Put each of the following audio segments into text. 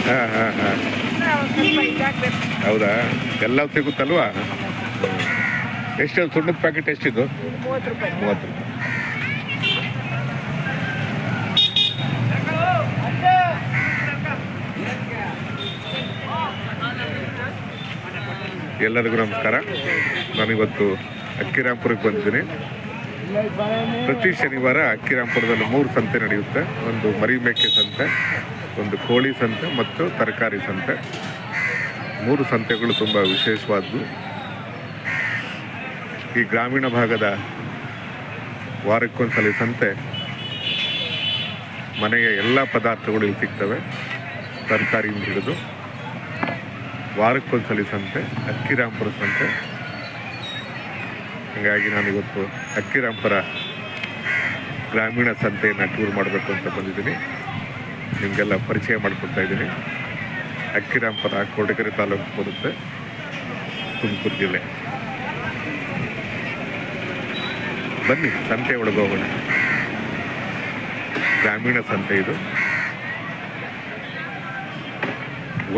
ಹಾಂ ಹಾಂ ಹಾಂ. ಹೌದಾ, ಎಲ್ಲ ಸಿಗುತ್ತಲ್ವಾ? ಎಷ್ಟು ಸುಣ್ಣದ ಪ್ಯಾಕೆಟ್ ಎಷ್ಟಿದು? 30 ರೂಪಾಯಿ. 30 ರೂಪಾಯಿ. ಎಲ್ಲರಿಗೂ ನಮಸ್ಕಾರ. ನಾನಿವತ್ತು ಅಕ್ಕಿರಾಂಪುರಕ್ಕೆ ಬಂದಿದ್ದೀನಿ. ಪ್ರತಿ ಶನಿವಾರ ಅಕ್ಕಿರಾಂಪುರದಲ್ಲಿ 3 ಸಂತೆ ನಡೆಯುತ್ತೆ. ಒಂದು ಮರಿ ಮೇಕೆ ಸಂತೆ, ಒಂದು ಕೋಳಿ ಸಂತೆ ಮತ್ತು ತರಕಾರಿ ಸಂತೆ. 3 ಸಂತೆಗಳು ತುಂಬ ವಿಶೇಷವಾದ್ದು. ಈ ಗ್ರಾಮೀಣ ಭಾಗದ ವಾರಕ್ಕೊಂದ್ಸಲ ಸಂತೆ, ಮನೆಯ ಎಲ್ಲ ಪದಾರ್ಥಗಳು ಇಲ್ಲಿ ಸಿಗ್ತವೆ. ತರಕಾರಿಯಿಂದ ಹಿಡಿದು ವಾರಕ್ಕೊಂದ್ಸಲ ಸಂತೆ, ಅಕ್ಕಿರಾಂಪುರ ಸಂತೆ. ಹಾಗಾಗಿ ನಾನಿವತ್ತು ಅಕ್ಕಿರಾಂಪುರ ಗ್ರಾಮೀಣ ಸಂತೆಯನ್ನು ಟೂರ್ ಮಾಡಬೇಕು ಅಂತ ಬಂದಿದ್ದೀನಿ. ನಿಮಗೆಲ್ಲ ಪರಿಚಯ ಮಾಡಿಕೊಡ್ತಾ ಇದ್ದೀನಿ. ಅಕ್ಕಿರಾಂಪುರ ಕೊರಟಗೆರೆ ತಾಲೂಕು ಬರುತ್ತೆ, ತುಮಕೂರು ಜಿಲ್ಲೆ. ಬನ್ನಿ ಸಂತೆ ಒಳಗೆ ಹೋಗೋಣ. ಗ್ರಾಮೀಣ ಸಂತೆ ಇದು.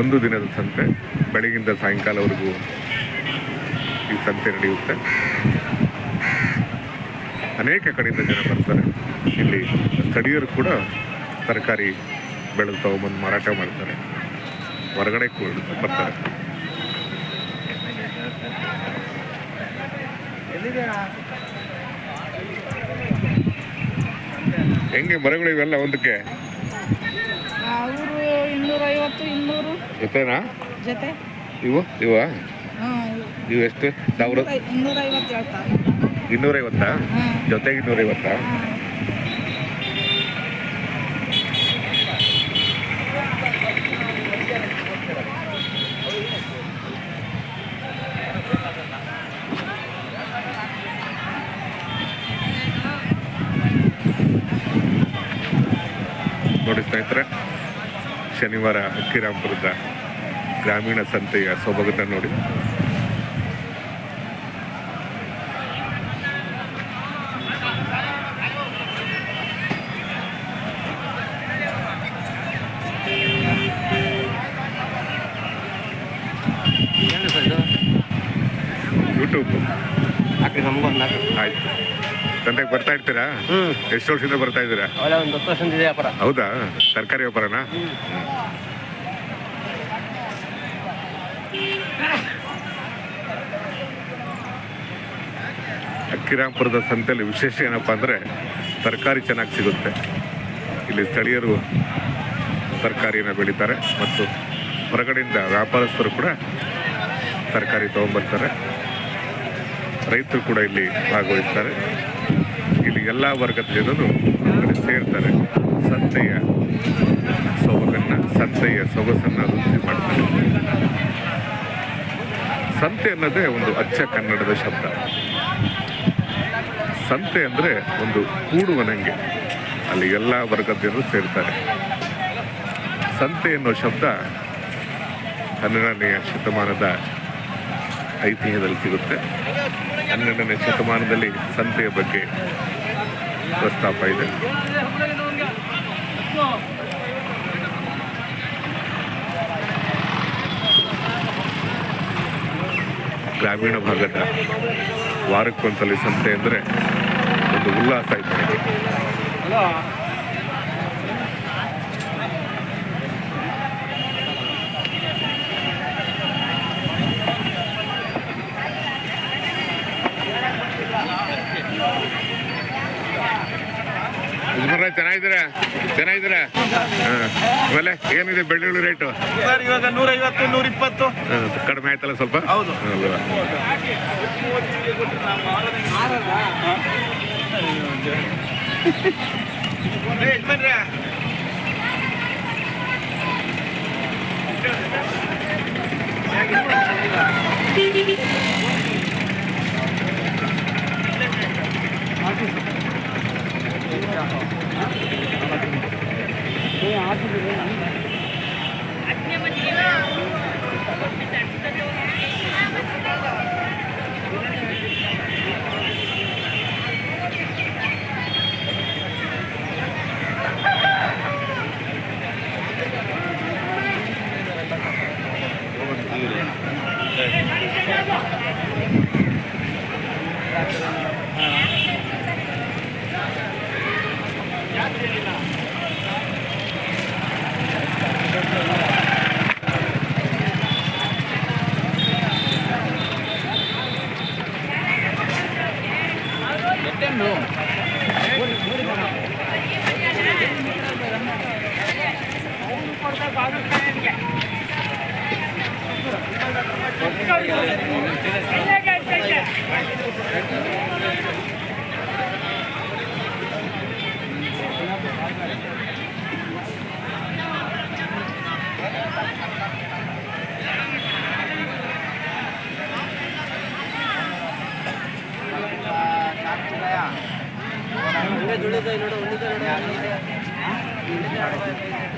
ಒಂದು ದಿನದ ಸಂತೆ, ಬೆಳಗಿಂದ ಸಾಯಂಕಾಲವರೆಗೂ ಈ ಸಂತೆ ನಡೆಯುತ್ತೆ. ಅನೇಕ ಕಡೆಯಿಂದ ಜನ ಬರ್ತಾರೆ. ಇಲ್ಲಿ ಸ್ಥಳೀಯರು ಕೂಡ ತರಕಾರಿ ಬೆಳೆದು ತಗೊಂಬಂದು ಮಾರಾಟ ಮಾಡ್ತಾರೆ. ಹೊರಗಡೆ ಕೂಡ ಬರ್ತಾರೆ. ಹೆಂಗೆ ಮರಗಳು ಇವೆಲ್ಲ ಒಂದಕ್ಕೆ? 250, 200 ಜೊತೆನಾ? ಜೊತೆ. ಇವು ಎಷ್ಟು? 250 ಹೇಳ್ತಾರೆ. 250? ಜೊತೆಗೆ 250? ನೋಡಿ ಸ್ನೇಹಿತರೆ, ಶನಿವಾರ ಅಕ್ಕಿರಾಂಪುರದ ಗ್ರಾಮೀಣ ಸಂತೆಯ ಸೊಬಗನ್ನು ನೋಡಿ. ಯೂಟ್ಯೂಬ್ ಆಯ್ತು. ಸಂತೆಗೆ ಬರ್ತಾ ಇರ್ತೀರಾ? ಎಷ್ಟು ವರ್ಷದಿಂದ ಬರ್ತಾ ಇದ್ದೀರಾ? ಒಂದು 10 ವರ್ಷದಿಂದ ವ್ಯಾಪಾರ. ಹೌದಾ? ತರಕಾರಿ ವ್ಯಾಪಾರನಾ? ಅಕ್ಕಿರಾಂಪುರದ ಸಂತೆಯಲ್ಲಿ ವಿಶೇಷ ಏನಪ್ಪ ಅಂದರೆ ತರಕಾರಿ ಚೆನ್ನಾಗಿ ಸಿಗುತ್ತೆ. ಇಲ್ಲಿ ಸ್ಥಳೀಯರು ತರಕಾರಿಯನ್ನು ಬೆಳೀತಾರೆ ಮತ್ತು ಹೊರಗಡೆಯಿಂದ ವ್ಯಾಪಾರಸ್ಥರು ಕೂಡ ತರಕಾರಿ ತೊಗೊಂಬರ್ತಾರೆ. ರೈತರು ಕೂಡ ಇಲ್ಲಿ ಭಾಗವಹಿಸ್ತಾರೆ. ಇಲ್ಲಿ ಎಲ್ಲ ವರ್ಗದ ಜನರು ಸೇರ್ತಾರೆ. ಸಂತೆಯ ಸೊಗಸನ್ನು ವೃದ್ಧಿ ಮಾಡ್ತಾರೆ. ಸಂತೆ ಅನ್ನೋದೇ ಒಂದು ಅಚ್ಚ ಕನ್ನಡದ ಶಬ್ದ. ಸಂತೆ ಅಂದರೆ ಒಂದು ಕೂಡುವನಂಗೆ. ಅಲ್ಲಿ ಎಲ್ಲ ವರ್ಗದ ಜನರು ಸೇರ್ತಾರೆ. ಸಂತೆ ಅನ್ನೋ ಶಬ್ದ 12ನೇ ಶತಮಾನದ ಐತಿಹ್ಯದಲ್ಲಿ ಸಿಗುತ್ತೆ. 12ನೇ ಶತಮಾನದಲ್ಲಿ ಸಂತೆಯ ಬಗ್ಗೆ ಪ್ರಸ್ತಾಪ ಇದೆ. ಗ್ರಾಮೀಣ ಭಾಗದ ವಾರಕ್ಕೊಂದ್ಸಲ ಸಂತೆ ಅಂದರೆ ಒಂದು ಉಲ್ಲಾಸ ಇದೆ. ಚೆನ್ನಾಗಿದ್ದೀರಾ? ಆಮೇಲೆ ಏನಿದೆ ಬೆಳ್ಳುಳ್ಳಿ ರೇಟು? ಸರ್ ಇವಾಗ 150, 120. ಕಡಿಮೆ ಆಯ್ತಲ್ಲ ಸ್ವಲ್ಪ? ಹೌದು.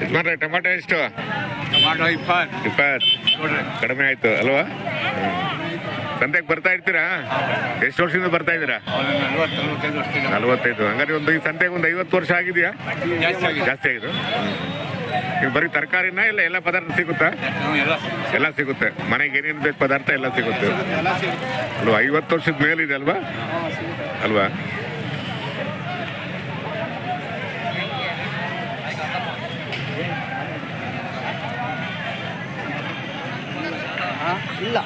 ಯಜಮಾನ್ರೆ ಟೊಮಾಟೊ ಎಷ್ಟು? ಟೊಮಾಟೊ 20 20 ಕಡಿಮೆ ಆಯ್ತು ಅಲ್ವಾ? ಸಂತೆಗೆ ಬರ್ತಾ ಇರ್ತೀರಾ? ಎಷ್ಟು ವರ್ಷದಿಂದ ಬರ್ತಾ ಇದ್ದೀರಾ? 40-45 ವರ್ಷದಿಂದ 45. ಹಂಗಾರೆ ಒಂದು ಈ ಸಂತೆಗೆ ಒಂದು 50 ವರ್ಷ ಆಗಿದೆಯಾ? ಜಾಸ್ತಿ ಆಗಿದೆ. ಜಾಸ್ತಿ ಆಗಿದೆ. ನೀವು ಬರೀ ತರಕಾರಿನ ಇಲ್ಲ ಎಲ್ಲ ಪದಾರ್ಥ ಸಿಗುತ್ತಾ? ಎಲ್ಲ ಸಿಗುತ್ತೆ. ಮನೆಗೆ ಏನೇನು ಬೇಕು ಪದಾರ್ಥ ಎಲ್ಲ ಸಿಗುತ್ತೆ ಅಲ್ವಾ? 50 ವರ್ಷದ ಮೇಲಿದೆ ಅಲ್ವಾ? ಅಲ್ವಾ? ಇಲ್ಲ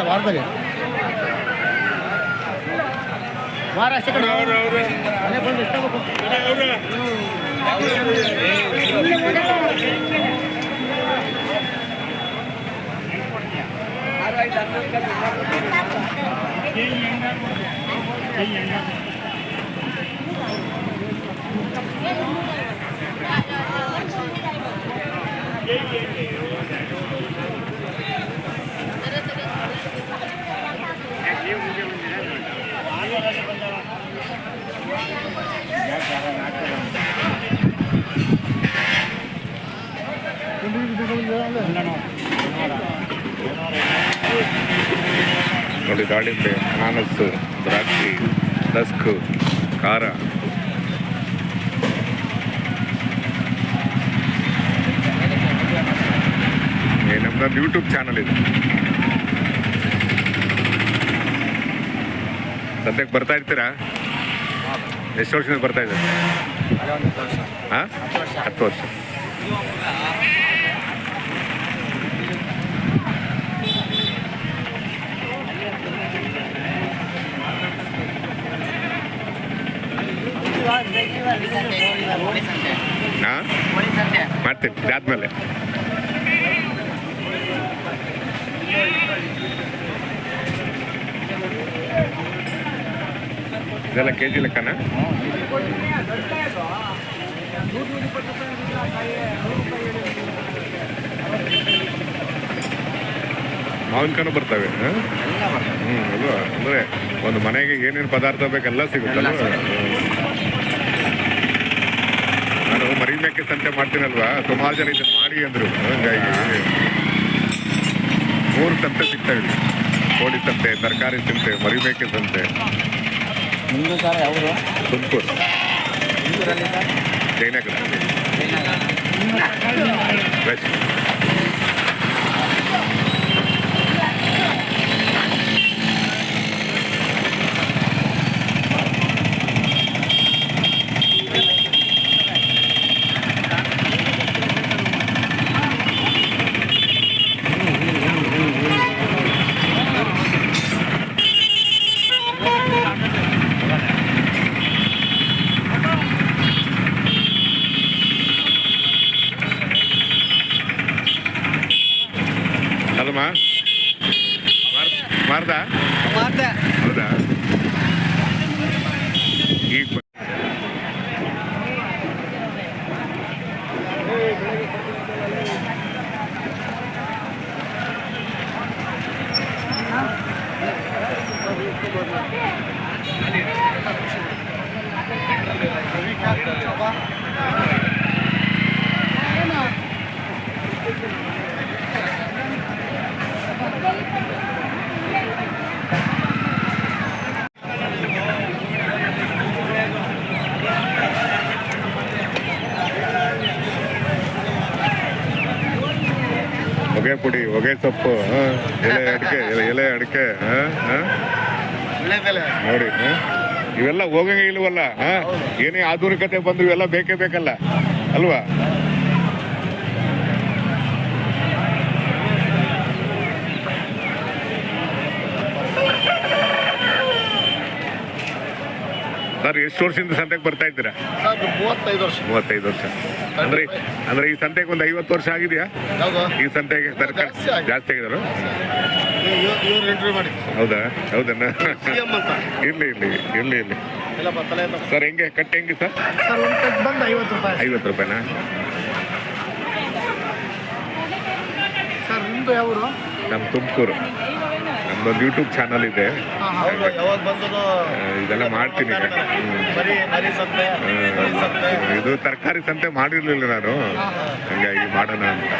ವಾರದಲ್ಲಿ ವಾರ ಅಷ್ಟೇ ಕಡೆ ನೋಡಿ, ದಾಳಿಂಬೆ, ಅನಾನಸ್ಸು, ದ್ರಾಕ್ಷಿ, ರಸ್ಕು, ಖಾರ, ನಮ್ದೊಂದು ಯೂಟ್ಯೂಬ್ ಚಾನಲ್ ಇದೆ. ಸದ್ಯಕ್ಕೆ ಬರ್ತಾ ಇರ್ತೀರಾ? ಎಷ್ಟು ವರ್ಷದಿಂದ ಬರ್ತಾ ಇದ್ದೀರಾ? ಹಾಂ, 10 ವರ್ಷ. ಹಾಂ, ಮಾಡ್ತೀನಿ ಇದಾದ್ಮೇಲೆ. ಇದೆಲ್ಲ ಕೆ ಜಿ ಲೆಕ್ಕನ? ಮಾವಿನಕಾನು ಬರ್ತವೆ? ಅಲ್ವಾ? ಅಂದರೆ ಒಂದು ಮನೆಗೆ ಏನೇನು ಪದಾರ್ಥ ಬೇಕೆಲ್ಲ ಸಿಗುತ್ತಲ್ಲ. ನಾನು ಮರಿ ಮೇಕೆ ಸಂತೆ ಮಾಡ್ತೀನಲ್ವಾ, ಸುಮಾರು ಜನ ಇದನ್ನು ಮಾಡಿ ಅಂದರು. ಹಂಗಾಗಿ 3 ಸಂತೆ ಸಿಗ್ತಾವೆ ಇಲ್ಲಿ: ಕೋಳಿ ಸಂತೆ, ತರಕಾರಿ ಸಂತೆ, ಮರಿ ಮೇಕೆ ಸಂತೆ. ನಿಮ್ಮದು ಸರ್ ಯಾವುದು? ತುಮಕೂರು ಜಯನಗರ ವೆಸ್ಟ್. ಅದಮ್ಮ ಮಾರ್ದ? ಹೌದಾ? ಈಗ ಹೊಗೆ ಪುಡಿ, ಹೊಗೆ ಸೊಪ್ಪು, ಎಲೆ ಅಡಿಕೆ ನೋಡಿ. ಇವೆಲ್ಲ ಹೋಗಂಗೆ ಇಲ್ವಲ್ಲ? ಏನೇ ಆಧುನಿಕತೆ ಬಂದು ಇವೆಲ್ಲ ಬೇಕೇ ಬೇಕಲ್ಲ ಅಲ್ವಾ? ಸರ್ ಎಷ್ಟು ವರ್ಷದಿಂದ ಸಂತೆಗೆ ಬರ್ತಾ ಇದ್ದೀರಾ? ಸರ್ 35 ವರ್ಷ. 35 ವರ್ಷ. ಅಂದ್ರೆ ಈ ಸಂತೆಗೆ ಒಂದು 50 ವರ್ಷ ಆಗಿದೆಯಾ? ಯಾವುದು ಈ ಸಂತೆಗೆ ತರಕಾರಿ ಜಾಸ್ತಿ ಆಗಿದೆ. ಜಾಸ್ತಿ ಆಗಿದಾರು? ಇವ್ರು ಇಂಟರ್ವ್ಯೂ ಮಾಡಿ ಹೌದಾ? ಹೌದಣ್ಣ. CM ಅಂತ ಇರ್ಲಿ ಎಲ್ಲ ತಲೆ ಸರ್. ಹೆಂಗೆ ಕಟ್ಟೆ ಹೆಂಗೆ ಸರ್? ಸರ್ ಒಂದು ಕಟ್ ಬಂದು 50 ರೂಪಾಯಿ 50 ರೂಪಾಯಿನಾ? ಸರ್ ನಿಮ್ಮದು ಯಾವರು? ನಮ್ಮ ತುಮಕೂರು. ನಮ್ದೊಂದು ಯೂಟ್ಯೂಬ್ ಚಾನಲ್ ಇದೆ, ಹೌದು ಯಾವಾಗ ಬಂದದು ಇದೆಲ್ಲ ಮಾಡ್ತೀನಿ ಈಗ. ಮರಿ ಸಂತೆ ಇದು ತರಕಾರಿ ಸಂತೆ ಮಾಡಿರ್ಲಿಲ್ಲ ನಾನು, ಹಂಗಾಗಿ ಮಾಡೋಣ ಅಂತ.